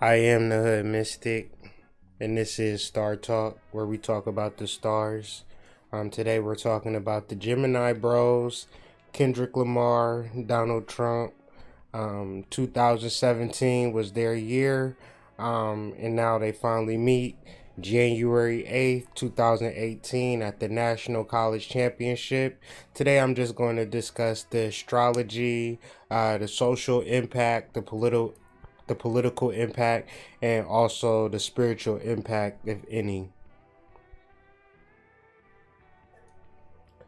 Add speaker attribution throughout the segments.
Speaker 1: I am the Hood Mystic, and this is Star Talk, where we talk about the stars. Today we're talking about the Gemini Bros, Kendrick Lamar, Donald Trump. 2017 was their year, and now they finally meet January 8th, 2018 at the National College Championship. Today I'm just going to discuss the astrology, the social impact, the political impact, and also the spiritual impact, if any.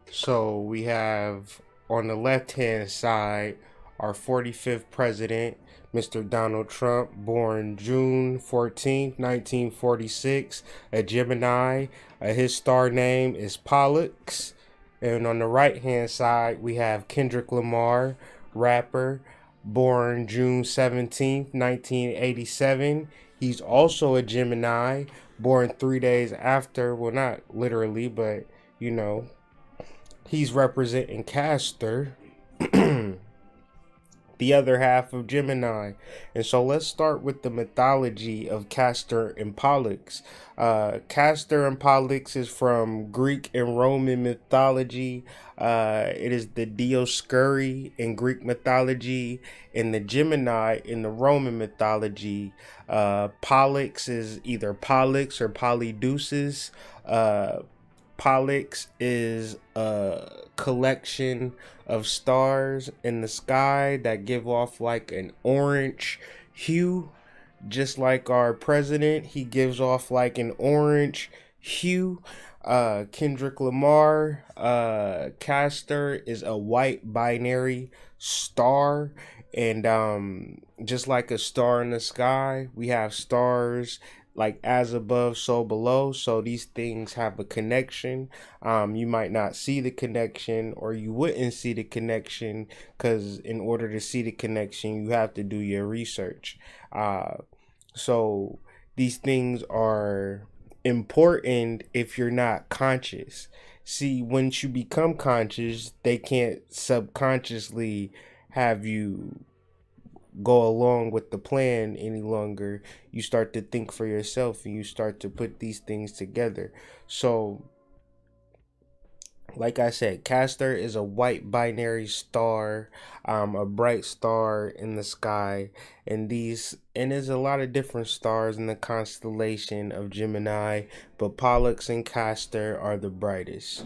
Speaker 1: So we have on the left hand side our 45th president, Mr. Donald Trump, born June 14th, 1946, a Gemini. His star name is Pollux. And on the right hand side, we have Kendrick Lamar, rapper, born June 17th, 1987. He's also a Gemini, born 3 days after, well, not literally, but he's representing Castor, the other half of Gemini. And so let's start with the mythology of Castor and Pollux. Castor and Pollux is from Greek and Roman mythology. It is the Dioskouroi in Greek mythology, and the Gemini in the Roman mythology. Pollux is either Pollux or Polydeuces. Pollux is a collection of stars in the sky that give off like an orange hue. Just like our president, he gives off like an orange hue. Kendrick Lamar, Castor is a white binary star. And just like a star in the sky, we have stars like as above, so below. So these things have a connection. You might not see the connection, or you wouldn't see the connection, because in order to see the connection, you have to do your research. So these things are important if you're not conscious. See, once you become conscious, they can't subconsciously have you go along with the plan any longer. You start to think for yourself, and you start to put these things together. So like I said, Castor is a white binary star, a bright star in the sky, and there's a lot of different stars in the constellation of Gemini, but Pollux and Castor are the brightest.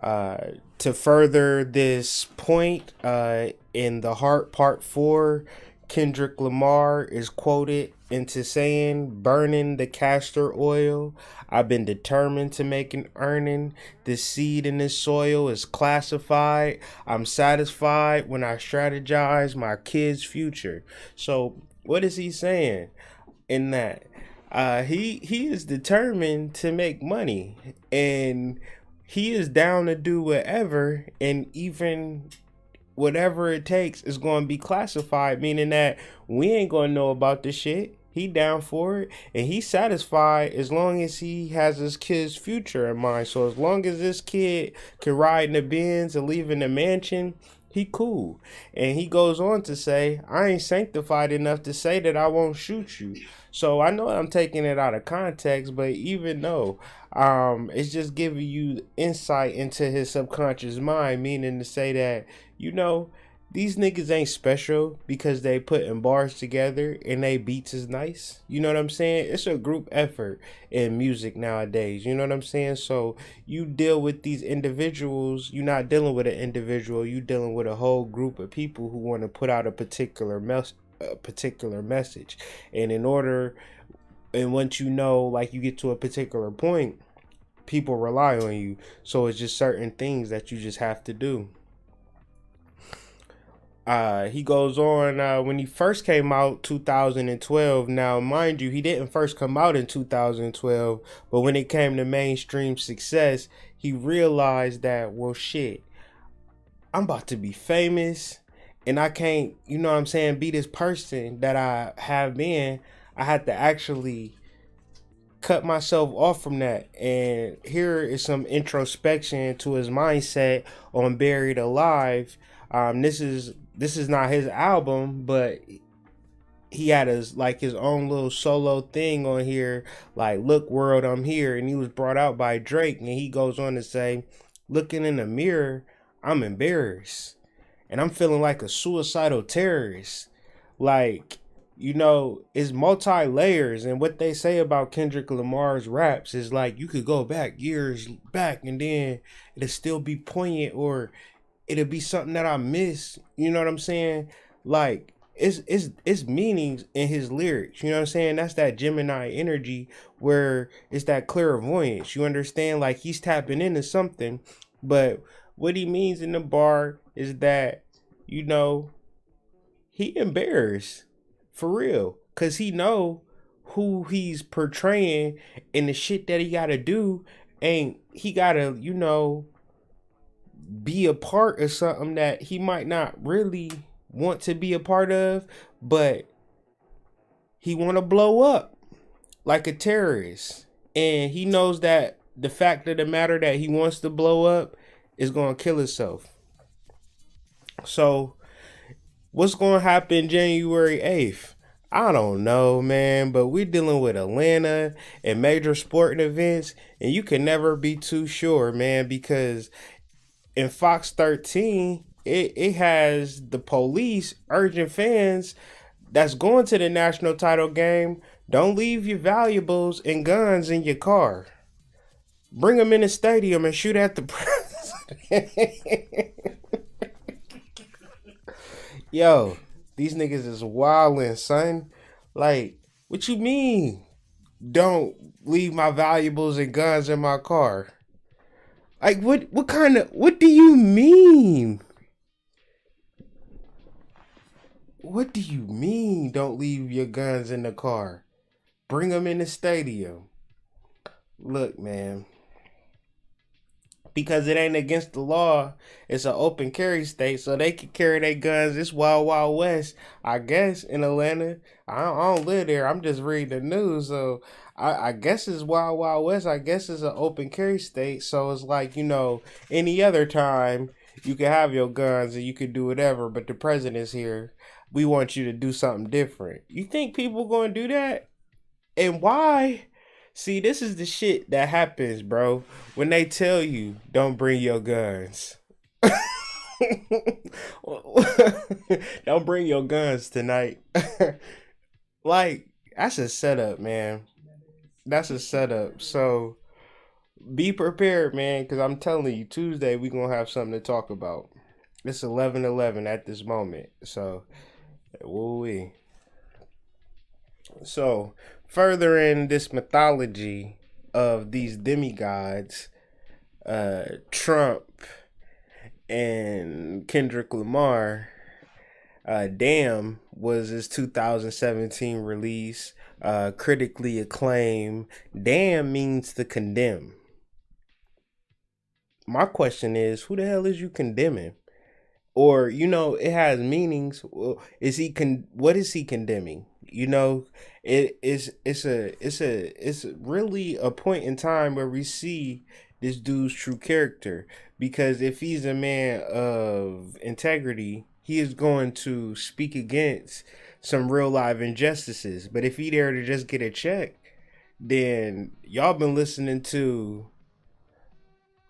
Speaker 1: To further this point, in The Heart Part 4, Kendrick Lamar is quoted into saying, "Burning the castor oil, I've been determined to make an earning. The seed in this soil is classified. I'm satisfied when I strategize my kids' future." So what is he saying in that? He is determined to make money, and he is down to do whatever, and even whatever it takes is going to be classified, meaning that we ain't going to know about this shit. He down for it, and he's satisfied as long as he has his kid's future in mind. So as long as this kid can ride in the Benz and leave in the mansion, he cool. And he goes on to say, "I ain't sanctified enough to say that I won't shoot you." So I know I'm taking it out of context, but even though it's just giving you insight into his subconscious mind, meaning to say that, these niggas ain't special because they putting bars together and they beats is nice. You know what I'm saying? It's a group effort in music nowadays. You know what I'm saying? So you deal with these individuals. You're not dealing with an individual. You dealing with a whole group of people who want to put out a particular message. And once like you get to a particular point, people rely on you. So it's just certain things that you just have to do. He goes on, when he first came out 2012. Now mind you, he didn't first come out in 2012, but when it came to mainstream success, he realized that, well, shit, I'm about to be famous, and I can't, be this person that I have been. I had to actually cut myself off from that. And here is some introspection to his mindset on Buried Alive. This is not his album, but he had his own little solo thing on here, like "Look World, I'm Here," and he was brought out by Drake, and he goes on to say, "Looking in the mirror, I'm embarrassed, and I'm feeling like a suicidal terrorist." Like, it's multi layers, and what they say about Kendrick Lamar's raps is like you could go back years back, and then it'll still be poignant, or it'll be something that I miss. You know what I'm saying? Like, it's meanings in his lyrics. You know what I'm saying? That's that Gemini energy where it's that clairvoyance. You understand? Like, he's tapping into something, but what he means in the bar is that, you know, he embarrassed for real, cause he know who he's portraying and the shit that he gotta do, and he gotta, be a part of something that he might not really want to be a part of, but he want to blow up like a terrorist. And he knows that the fact of the matter that he wants to blow up is going to kill himself. So, what's going to happen January 8th? I don't know, man, but we're dealing with Atlanta and major sporting events, and you can never be too sure, man, because in Fox 13, it has the police urging fans that's going to the national title game, don't leave your valuables and guns in your car. Bring them in the stadium and shoot at the president. Yo, these niggas is wildin', son. Like, what you mean? Don't leave my valuables and guns in my car. Like, what do you mean? What do you mean don't leave your guns in the car? Bring them in the stadium. Look, man. Because it ain't against the law, it's an open carry state, so they can carry their guns. It's wild, wild west, I guess, in Atlanta. I don't live there. I'm just reading the news, so I guess it's wild, wild west. I guess it's an open carry state, so it's like, any other time you can have your guns and you can do whatever, but the president's here. We want you to do something different. You think people going to do that? And why? See, this is the shit that happens, bro, when they tell you don't bring your guns. Don't bring your guns tonight. Like, that's a setup, man. That's a setup. So be prepared, man, because I'm telling you, Tuesday we going to have something to talk about. It's 11:11 at this moment. So, woo-wee. So, furthering this mythology of these demigods, Trump and Kendrick Lamar, Damn was his 2017 release, critically acclaimed. Damn means to condemn. My question is, who the hell is you condemning? Or, it has meanings. What is he condemning? It's really a point in time where we see this dude's true character, because if he's a man of integrity, he is going to speak against some real live injustices. But if he there to just get a check, then y'all been listening to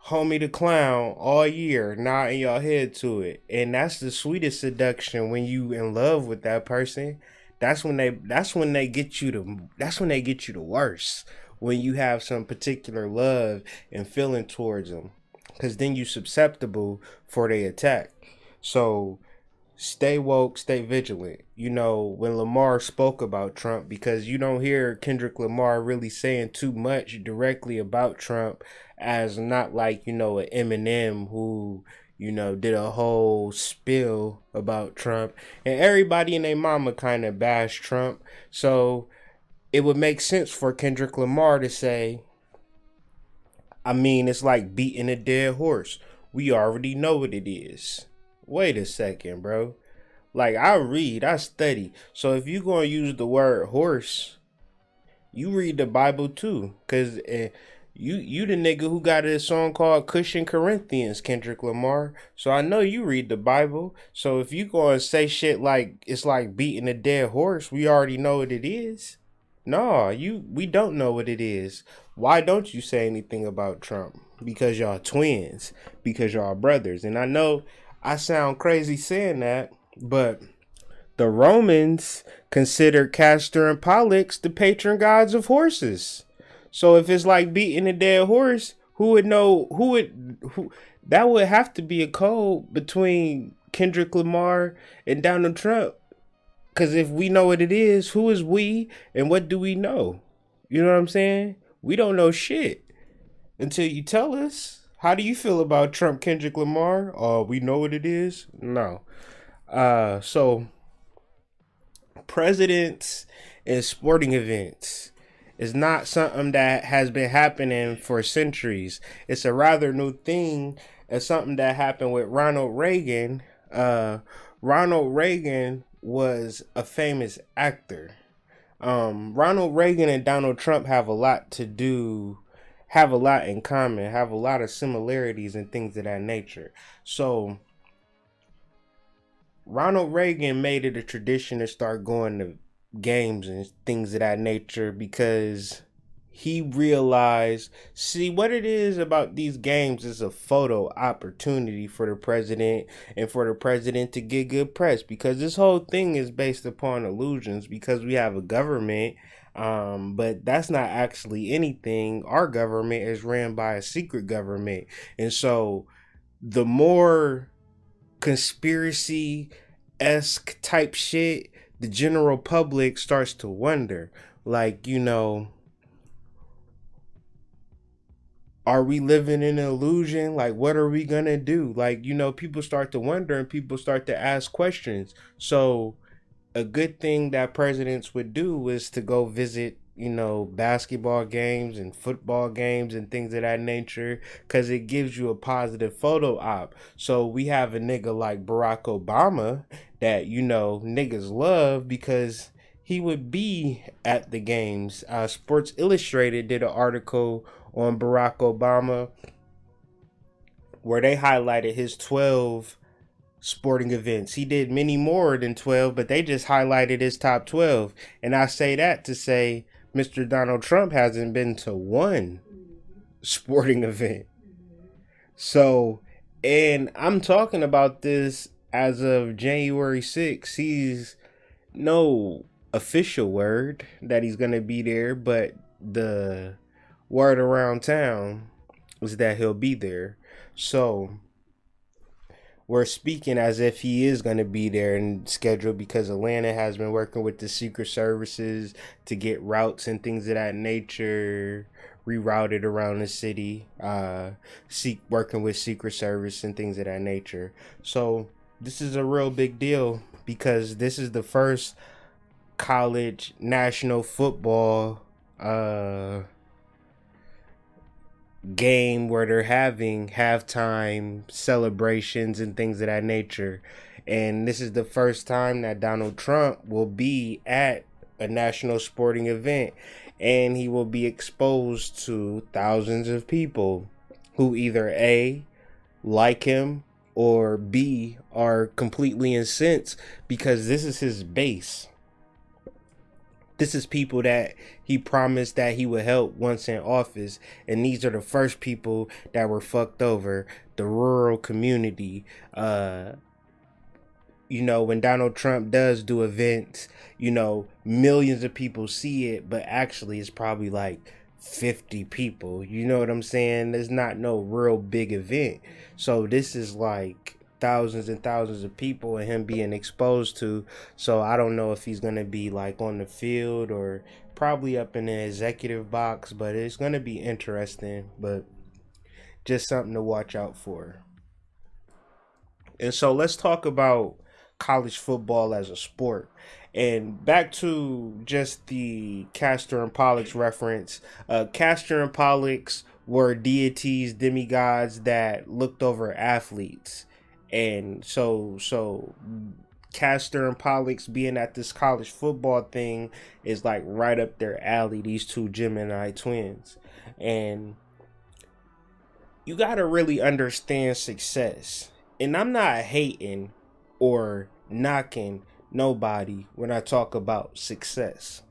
Speaker 1: Homie the Clown all year, nodding your head to it. And that's the sweetest seduction when you in love with that person. That's when they get you the worst. When you have some particular love and feeling towards them. Cause then you susceptible for their attack. So stay woke, stay vigilant. When Lamar spoke about Trump, because you don't hear Kendrick Lamar really saying too much directly about Trump, as not like, an Eminem who, did a whole spill about Trump. And everybody and their mama kind of bashed Trump. So it would make sense for Kendrick Lamar to say, it's like beating a dead horse. We already know what it is. Wait a second, bro. Like, I study. So if you're going to use the word horse, you read the Bible too. Because You the nigga who got a song called Cushion Corinthians, Kendrick Lamar. So I know you read the Bible. So if you go and say shit like it's like beating a dead horse, we already know what it is. No, we don't know what it is. Why don't you say anything about Trump? Because y'all twins, because y'all brothers. And I know I sound crazy saying that, but the Romans considered Castor and Pollux the patron gods of horses. So if it's like beating a dead horse, who would know who that would have to be a code between Kendrick Lamar and Donald Trump. Cause if we know what it is, who is we and what do we know? You know what I'm saying? We don't know shit until you tell us. How do you feel about Trump, Kendrick Lamar? We know what it is? No. So presidents and sporting events is not something that has been happening for centuries. It's a rather new thing. It's something that happened with Ronald Reagan. Ronald Reagan was a famous actor. Ronald Reagan and Donald Trump have a lot to do, have a lot in common, have a lot of similarities and things of that nature. So Ronald Reagan made it a tradition to start going to games and things of that nature because he realized, see, what it is about these games is a photo opportunity for the president and for the president to get good press, because this whole thing is based upon illusions because we have a government, but that's not actually anything. Our government is ran by a secret government. And so the more conspiracy-esque type shit, the general public starts to wonder, like, are we living in an illusion? Like, what are we gonna do? Like, people start to wonder and people start to ask questions. So a good thing that presidents would do is to go visit, basketball games and football games and things of that nature, because it gives you a positive photo op. So we have a nigga like Barack Obama that, niggas love because he would be at the games. Sports Illustrated did an article on Barack Obama where they highlighted his 12 sporting events. He did many more than 12, but they just highlighted his top 12. And I say that to say Mr. Donald Trump hasn't been to one sporting event. So, and I'm talking about this as of January 6th. He's no official word that he's going to be there, but the word around town is that he'll be there. So we're speaking as if he is going to be there and scheduled, because Atlanta has been working with the secret services to get routes and things of that nature rerouted around the city, working with secret service and things of that nature. So this is a real big deal because this is the first college national football game where they're having halftime celebrations and things of that nature. And this is the first time that Donald Trump will be at a national sporting event, and he will be exposed to thousands of people who either A, like him, or B, are completely incensed because this is his base. This is people that he promised that he would help once in office. And these are the first people that were fucked over. The rural community. When Donald Trump does do events, millions of people see it, but actually it's probably like 50 people. You know what I'm saying? There's not no real big event. So this is like thousands and thousands of people and him being exposed to. So I don't know if he's going to be like on the field or probably up in the executive box, but it's going to be interesting, but just something to watch out for. And so let's talk about college football as a sport. And back to just the Castor and Pollux reference. Castor and Pollux were deities, demigods that looked over athletes. And so Castor and Pollux being at this college football thing is like right up their alley, these two Gemini twins. And you got to really understand success. And I'm not hating or knocking nobody when I talk about success.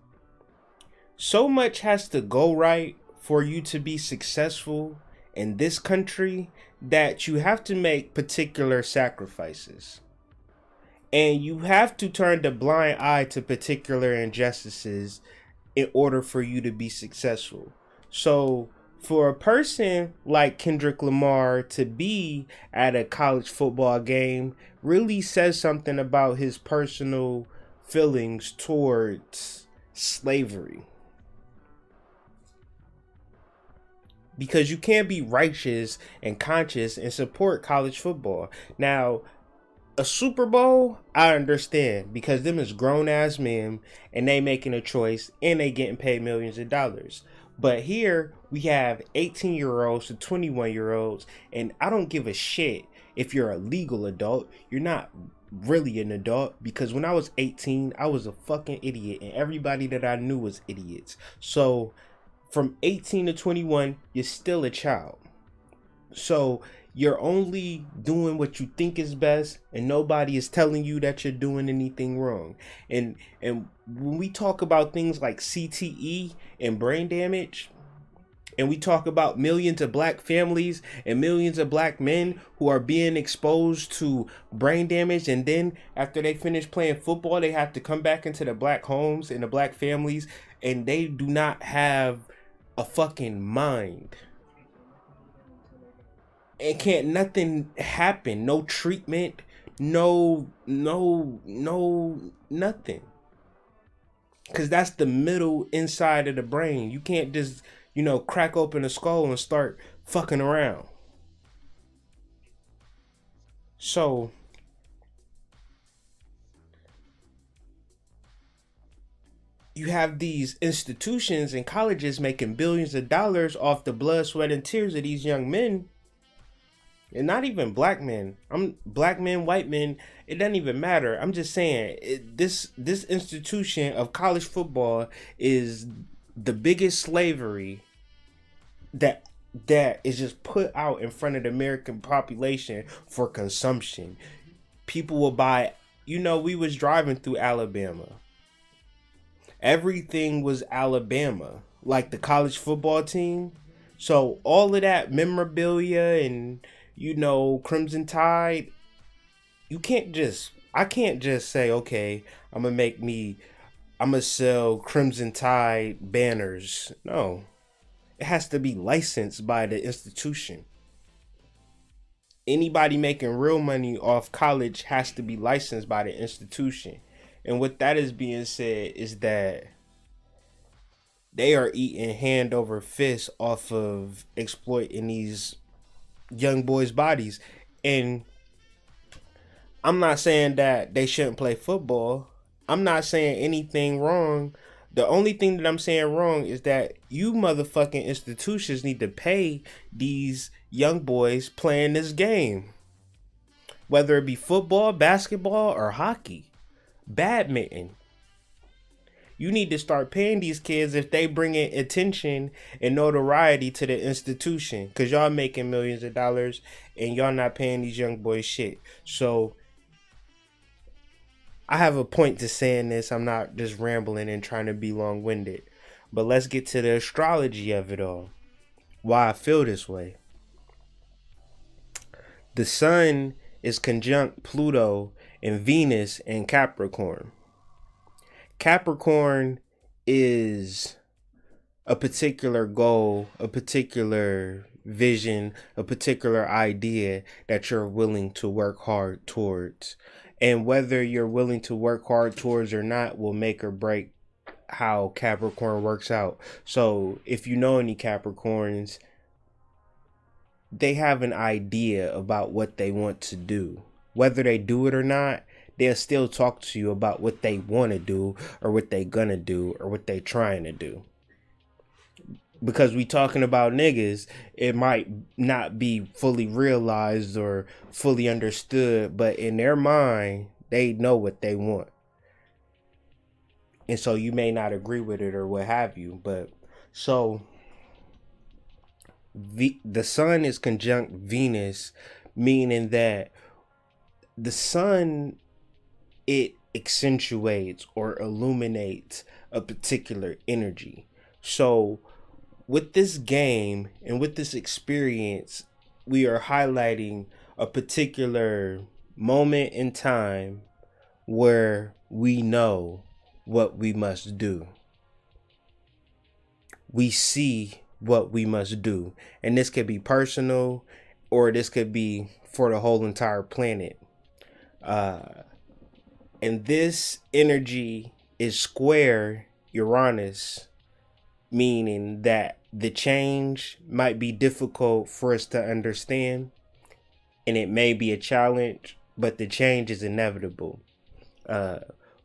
Speaker 1: So much has to go right for you to be successful in this country that you have to make particular sacrifices. And you have to turn the blind eye to particular injustices in order for you to be successful. So, for a person like Kendrick Lamar to be at a college football game really says something about his personal feelings towards slavery. Because you can't be righteous and conscious and support college football. Now, a Super Bowl, I understand, because them is grown ass men and they making a choice and they getting paid millions of dollars. But here we have 18-year-olds to 21-year-olds, and I don't give a shit if you're a legal adult. You're not really an adult, because when I was 18, I was a fucking idiot and everybody that I knew was idiots. So from 18 to 21, you're still a child. So you're only doing what you think is best, and nobody is telling you that you're doing anything wrong. And when we talk about things like CTE and brain damage, and we talk about millions of black families and millions of black men who are being exposed to brain damage, and then after they finish playing football, they have to come back into the black homes and the black families, and they do not have a fucking mind. And can't nothing happen, no treatment, no nothing, because that's the middle inside of the brain. You can't just crack open a skull and start fucking around. So you have these institutions and colleges making billions of dollars off the blood, sweat, and tears of these young men. And not even black men. I'm black men, white men. It doesn't even matter. I'm just saying this institution of college football is the biggest slavery that is just put out in front of the American population for consumption. People will buy. We was driving through Alabama. Everything was Alabama, like the college football team. So all of that memorabilia and Crimson Tide, I can't just say, okay, I'm gonna sell Crimson Tide banners. No, it has to be licensed by the institution. Anybody making real money off college has to be licensed by the institution. And what that is being said is that they are eating hand over fist off of exploiting these young boys' bodies. And I'm not saying that they shouldn't play football. I'm not saying anything wrong. The only thing that I'm saying wrong is that you motherfucking institutions need to pay these young boys playing this game. Whether it be football, basketball, or hockey, badminton. You need to start paying these kids if they bring in attention and notoriety to the institution, because y'all making millions of dollars and y'all not paying these young boys shit. So I have a point to saying this. I'm not just rambling and trying to be long-winded. But let's get to the astrology of it all. Why I feel this way. The sun is conjunct Pluto and Venus and Capricorn. Capricorn is a particular goal, a particular vision, a particular idea that you're willing to work hard towards. And whether you're willing to work hard towards or not will make or break how Capricorn works out. So if you know any Capricorns, they have an idea about what they want to do. Whether they do it or not, they'll still talk to you about what they want to do or what they gonna do or what they trying to do. Because we talking about niggas, it might not be fully realized or fully understood, but in their mind, they know what they want. And so you may not agree with it or what have you, but so The sun is conjunct Venus, meaning that the sun, it accentuates or illuminates a particular energy. So with this game and with this experience, we are highlighting a particular moment in time where we know what we must do. We see what we must do. And this could be personal, or this could be for the whole entire planet. And this energy is square Uranus, meaning that the change might be difficult for us to understand, and it may be a challenge, but the change is inevitable.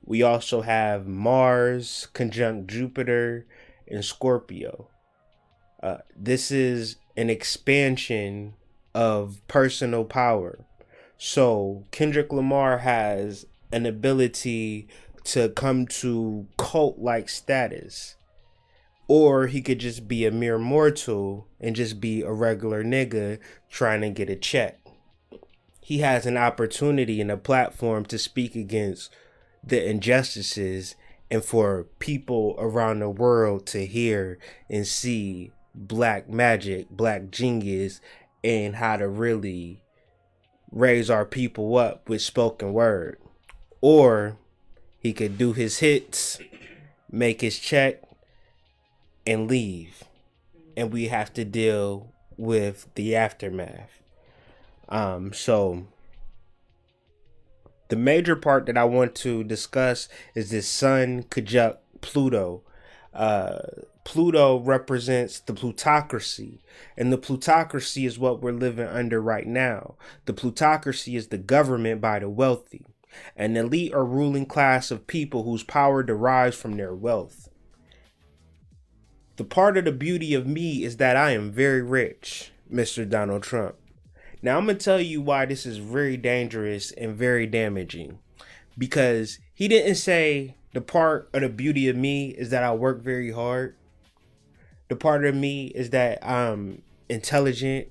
Speaker 1: We also have Mars conjunct Jupiter in Scorpio. This is an expansion of personal power. So Kendrick Lamar has an ability to come to cult-like status, or he could just be a mere mortal and just be a regular nigga trying to get a check. He has an opportunity and a platform to speak against the injustices and for people around the world to hear and see black magic, black genius, and how to really raise our people up with spoken word. Or he could do his hits, make his check, and leave. And we have to deal with the aftermath. So the major part that I want to discuss is this Sun conjunct Pluto. Pluto represents the plutocracy, and the plutocracy is what we're living under right now. The plutocracy is the government by the wealthy, an elite or ruling class of people whose power derives from their wealth. The part of the beauty of me is that I am very rich, Mr. Donald Trump. Now I'm going to tell you why this is very dangerous and very damaging. Because he didn't say the part of the beauty of me is that I work very hard. The part of me is that I'm intelligent.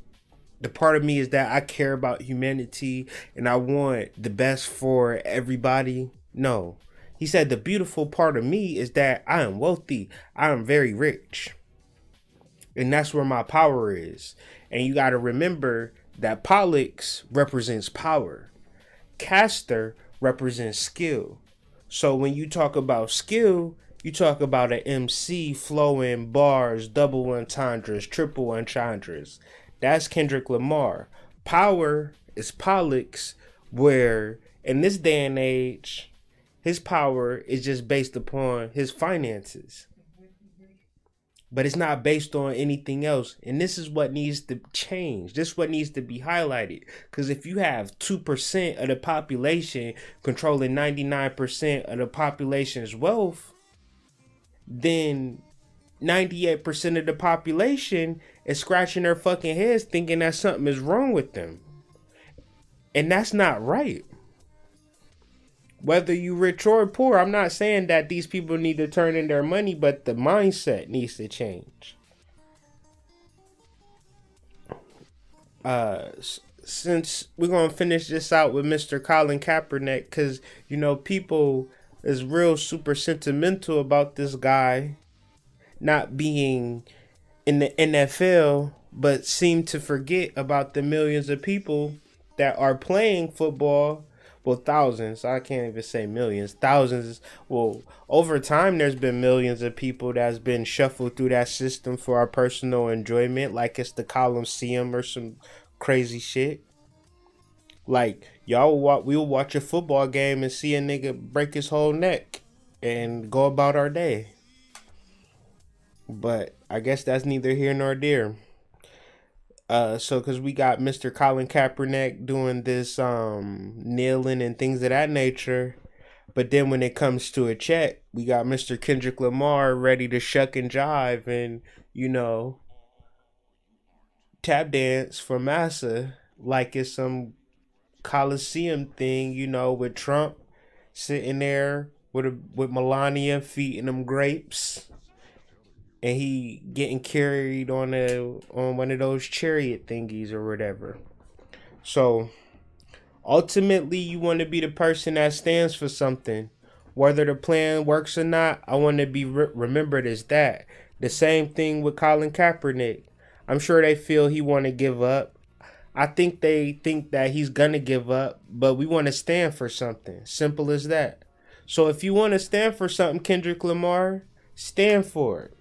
Speaker 1: The part of me is that I care about humanity and I want the best for everybody. No. He said the beautiful part of me is that I am wealthy. I am very rich. And that's where my power is. And you got to remember that Pollux represents power. Castor represents skill. So when you talk about skill, you talk about an MC flowing bars, double entendres, triple entendres. That's Kendrick Lamar. Power is Pollux, where in this day and age, his power is just based upon his finances. But it's not based on anything else. And this is what needs to change. This is what needs to be highlighted. Because if you have 2% of the population controlling 99% of the population's wealth, then 98% of the population is scratching their fucking heads thinking that something is wrong with them. And that's not right. Whether you rich or poor, I'm not saying that these people need to turn in their money, but the mindset needs to change. Since we're going to finish this out with Mr. Colin Kaepernick, because, you know, people is real super sentimental about this guy not being in the NFL, but seem to forget about the millions of people that are playing football. Well, thousands. I can't even say millions. Thousands. Well, over time, there's been millions of people that's been shuffled through that system for our personal enjoyment, like it's the Coliseum or some crazy shit. Like, we'll watch a football game and see a nigga break his whole neck and go about our day. But I guess that's neither here nor there. So because we got Mr. Colin Kaepernick doing this kneeling and things of that nature, but then when it comes to a check, we got Mr. Kendrick Lamar ready to shuck and jive and, you know, tap dance for massa like it's some Coliseum thing, you know, with Trump sitting there with Melania feeding them grapes and he getting carried on one of those chariot thingies or whatever. So ultimately, you want to be the person that stands for something. Whether the plan works or not, I want to be remembered as that. The same thing with Colin Kaepernick. I'm sure they feel he want to give up. I think they think that he's going to give up, but we want to stand for something. Simple as that. So if you want to stand for something, Kendrick Lamar, stand for it.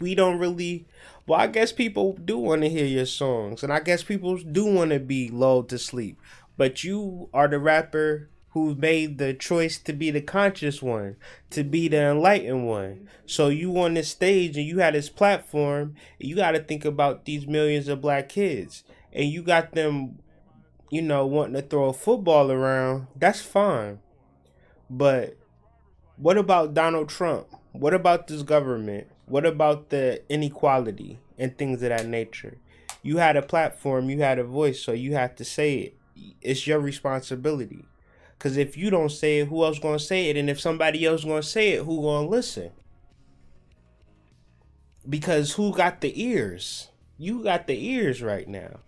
Speaker 1: We don't really, well, I guess people do want to hear your songs, and I guess people do want to be lulled to sleep, but you are the rapper who made the choice to be the conscious one, to be the enlightened one. So you on this stage and you had this platform, and you got to think about these millions of black kids, and you got them, wanting to throw a football around. That's fine, but what about Donald Trump? What about this government? What about the inequality and things of that nature? You had a platform, you had a voice, so you have to say it. It's your responsibility. Because if you don't say it, who else going to say it? And if somebody else going to say it, who going to listen? Because who got the ears? You got the ears right now.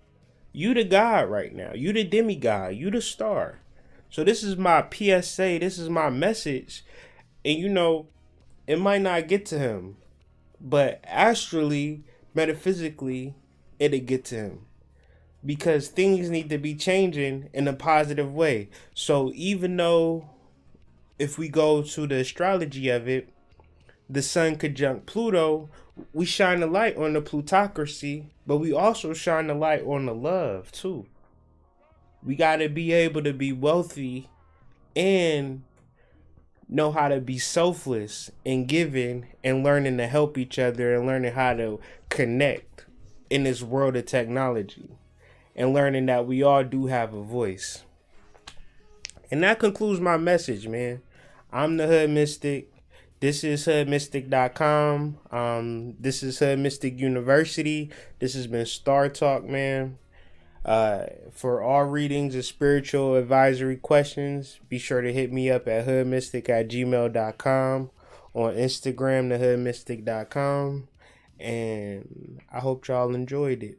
Speaker 1: You the God right now. You the demigod. You the star. So this is my PSA. This is my message. And it might not get to him, but astrally, metaphysically, it'll get to him. Because things need to be changing in a positive way. So even though if we go to the astrology of it, the sun conjunct Pluto, we shine a light on the plutocracy, but we also shine a light on the love too. We got to be able to be wealthy and know how to be selfless and giving and learning to help each other and learning how to connect in this world of technology and learning that we all do have a voice. And that concludes my message, man. I'm the Hood Mystic. This is hoodmystic.com. This is Hood Mystic University. This has been Star Talk, man. For all readings and spiritual advisory questions, be sure to hit me up at hoodmystic@gmail.com, on Instagram, thehoodmystic.com, and I hope y'all enjoyed it.